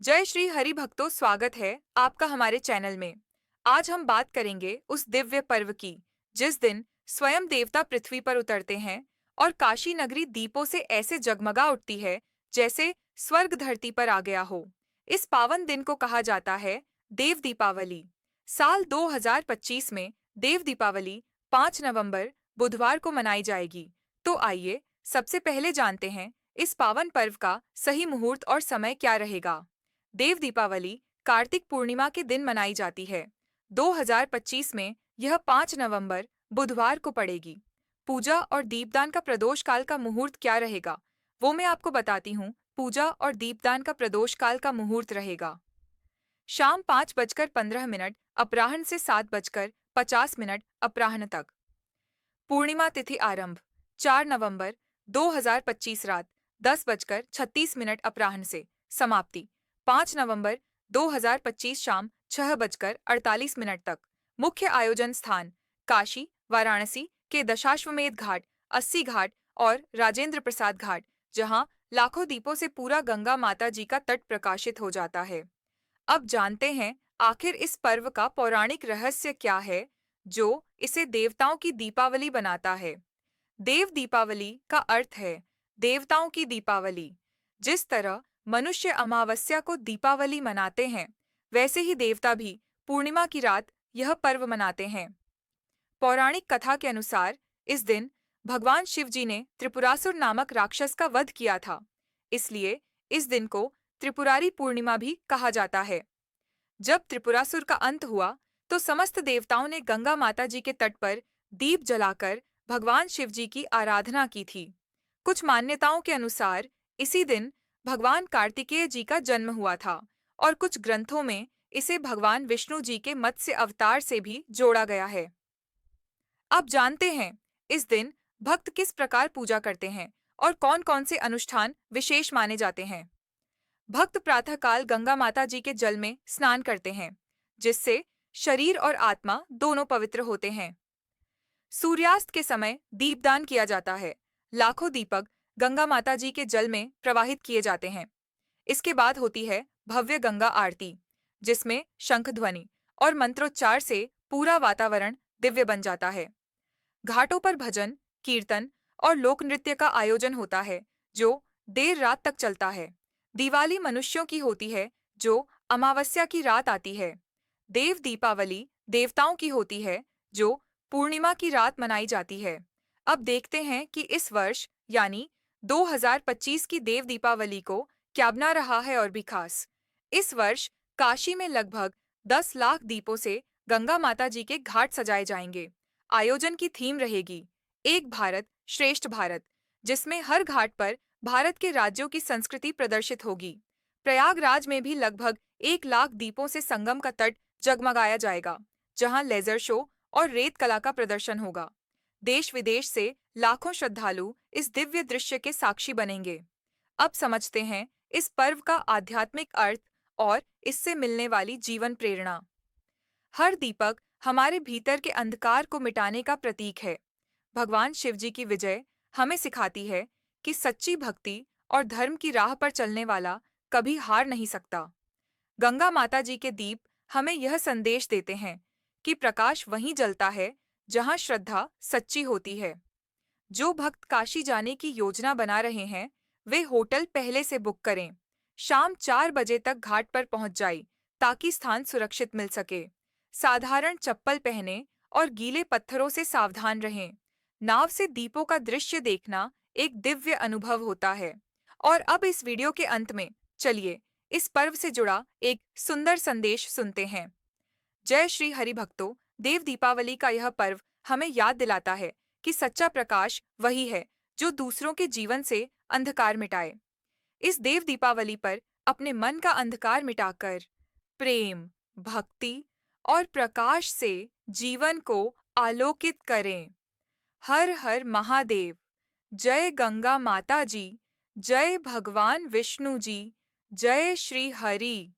जय श्री हरि भक्तों, स्वागत है आपका हमारे चैनल में। आज हम बात करेंगे उस दिव्य पर्व की जिस दिन स्वयं देवता पृथ्वी पर उतरते हैं और काशी नगरी दीपों से ऐसे जगमगा उठती है जैसे स्वर्ग धरती पर आ गया हो। इस पावन दिन को कहा जाता है देव दीपावली। साल 2025 में देव दीपावली 5 नवंबर बुधवार को मनाई जाएगी। तो आइए सबसे पहले जानते हैं इस पावन पर्व का सही मुहूर्त और समय क्या रहेगा। देव दीपावली कार्तिक पूर्णिमा के दिन मनाई जाती है। 2025 में यह 5 नवंबर बुधवार को पड़ेगी। पूजा और दीपदान का प्रदोष काल का मुहूर्त क्या रहेगा, वो मैं आपको बताती हूँ। पूजा और दीपदान का प्रदोष काल का मुहूर्त रहेगा शाम 5:15 अपराह्न से 7:50 अपराह्न तक। पूर्णिमा तिथि आरंभ 4 नवंबर 2025 रात 10:36 अपराह्न से। समाप्ति 5 नवंबर 2025 शाम 6:48 तक। मुख्य आयोजन स्थान काशी, वाराणसी के दशाश्वमेध घाट, 80 घाट और राजेंद्र प्रसाद घाट, जहां लाखों दीपों से पूरा गंगा माता जी का तट प्रकाशित हो जाता है। अब जानते हैं आखिर इस पर्व का पौराणिक रहस्य क्या है जो इसे देवताओं की दीपावली बनाता है। देव दीपावली का अर्थ है देवताओं की दीपावली। जिस तरह मनुष्य अमावस्या को दीपावली मनाते हैं, वैसे ही देवता भी पूर्णिमा की रात यह पर्व मनाते हैं। पौराणिक कथा के अनुसार इस दिन भगवान शिव जी ने त्रिपुरासुर नामक राक्षस का वध किया था। इसलिए इस दिन को त्रिपुरारी पूर्णिमा भी कहा जाता है। जब त्रिपुरासुर का अंत हुआ तो समस्त देवताओं ने गंगा माता जी के तट पर दीप जलाकर भगवान शिव जी की आराधना की थी। कुछ मान्यताओं के अनुसार इसी दिन भगवान कार्तिकेय जी का जन्म हुआ था और कुछ ग्रंथों में इसे भगवान विष्णु जी के मत्स्य अवतार से भी जोड़ा गया है। अब जानते हैं इस दिन भक्त किस प्रकार पूजा करते हैं और कौन-कौन से अनुष्ठान विशेष माने जाते हैं। भक्त प्रातःकाल गंगा माता जी के जल में स्नान करते हैं, जिससे शरीर और आत्मा दोनों पवित्र होते हैं। सूर्यास्त के समय दीपदान किया जाता है। लाखों दीपक गंगा माता जी के जल में प्रवाहित किए जाते हैं। इसके बाद होती है भव्य गंगा आरती, जिसमें शंख ध्वनि और मंत्रोच्चार से पूरा वातावरण दिव्य बन जाता है। घाटों पर भजन, कीर्तन और लोक नृत्य का आयोजन होता है, जो देर रात तक चलता है। दिवाली मनुष्यों की होती है, जो अमावस्या की रात आती है। देव दीपावली देवताओं की होती है, जो पूर्णिमा की रात मनाई जाती है। अब देखते हैं कि इस वर्ष यानी 2025 की देव दीपावली को क्या बना रहा है और भी खास। इस वर्ष काशी में लगभग 10 लाख दीपों से गंगा माता जी के घाट सजाए जाएंगे। आयोजन की थीम रहेगी एक भारत श्रेष्ठ भारत, जिसमें हर घाट पर भारत के राज्यों की संस्कृति प्रदर्शित होगी। प्रयागराज में भी लगभग 1 लाख दीपों से संगम का तट जगमगाया जाएगा, जहां लेजर शो और रेत कला का प्रदर्शन होगा। देश विदेश से लाखों श्रद्धालु इस दिव्य दृश्य के साक्षी बनेंगे। अब समझते हैं इस पर्व का आध्यात्मिक अर्थ और इससे मिलने वाली जीवन प्रेरणा। हर दीपक हमारे भीतर के अंधकार को मिटाने का प्रतीक है। भगवान शिव जी की विजय हमें सिखाती है कि सच्ची भक्ति और धर्म की राह पर चलने वाला कभी हार नहीं सकता। गंगा माता जी के दीप हमें यह संदेश देते हैं कि प्रकाश वहीं जलता है जहां श्रद्धा सच्ची होती है। जो भक्त काशी जाने की योजना बना रहे हैं, वे होटल पहले से बुक करें। शाम 4 बजे तक घाट पर पहुंच जाए ताकि स्थान सुरक्षित मिल सके। साधारण चप्पल पहने और गीले पत्थरों से सावधान रहें। नाव से दीपों का दृश्य देखना एक दिव्य अनुभव होता है। और अब इस वीडियो के अंत में चलिए इस पर्व से जुड़ा एक सुंदर संदेश सुनते हैं। जय श्री हरि भक्तों, देव दीपावली का यह पर्व हमें याद दिलाता है कि सच्चा प्रकाश वही है जो दूसरों के जीवन से अंधकार मिटाए। इस देव दीपावली पर अपने मन का अंधकार मिटाकर प्रेम, भक्ति और प्रकाश से जीवन को आलोकित करें। हर हर महादेव। जय गंगा माता जी। जय भगवान विष्णु जी। जय श्री हरि।